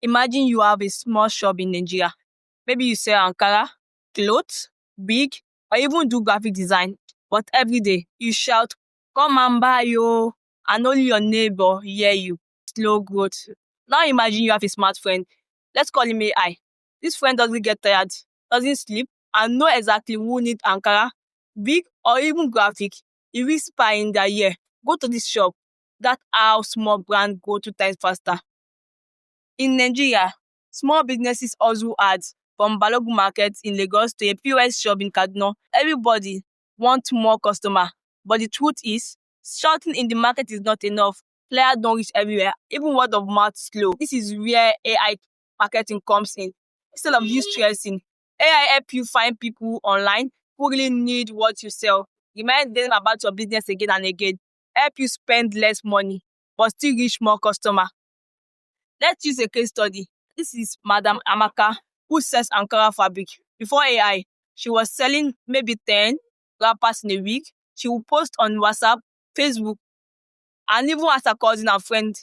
Imagine you have a small shop in Nigeria. Maybe you sell akara, clothes, big, or even do graphic design. But every day you shout, "Come and buy yo," and only your neighbor hear you. Slow growth. Now imagine you have a smart friend. Let's call him AI. This friend doesn't get tired, doesn't sleep, and know exactly who needs ankara, big or even graphic. He whisper in their ear, "Go to this shop." That's how small brand go 2 times faster. In Nigeria, small businesses also hard, from Balogun market in Lagos to a POS shop in Kaduna. Everybody wants more customer, but the truth is, shouting in the market is not enough. Flyers don't reach everywhere, even word of mouth slow. This is where AI marketing comes in. Instead of you stressing, AI help you find people online who really need what you sell. Remind them about your business again and again. Help you spend less money, but still reach more customer. Let's use a case study. This is Madam Amaka, who sells Ankara fabric. Before AI, she was selling maybe 10 wrappers in a week. She would post on WhatsApp, Facebook, and even ask her cousin and friend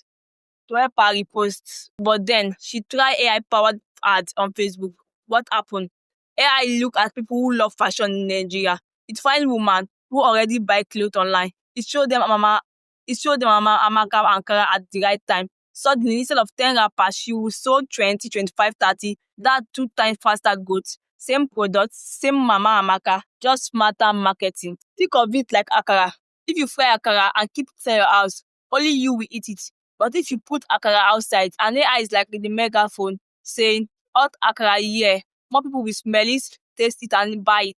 to help her repost. But then she tried AI-powered ads on Facebook. What happened? AI look at people who love fashion in Nigeria. It find women who already buy clothes online. It showed them Mama Amaka Ankara at the right time. Suddenly, instead of 10 wrappers, she will sold 20, 25, 30. That 2 times faster growth. Same product, same Mama Amaka, just smarter marketing. Think of it like akara. If you fry akara and keep it inside your house, only you will eat it. But if you put akara outside, and AI is like the megaphone saying, "Hot akara here," more people will smell it, taste it, and buy it.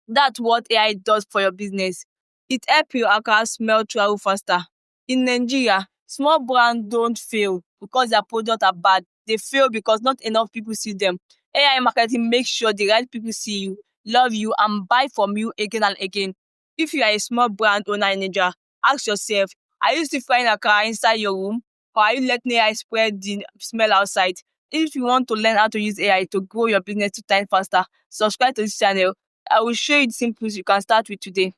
That's what AI does for your business. It helps your akara smell travel faster. In Nigeria, small brands don't fail because their products are bad. They fail because not enough people see them. AI marketing makes sure the right people see you, love you, and buy from you again and again. If you are a small brand owner in Nigeria, ask yourself, are you still frying akara inside your room, or are you letting AI spread the smell outside? If you want to learn how to use AI to grow your business 2 times faster, subscribe to this channel. I will show you the simple you can start with today.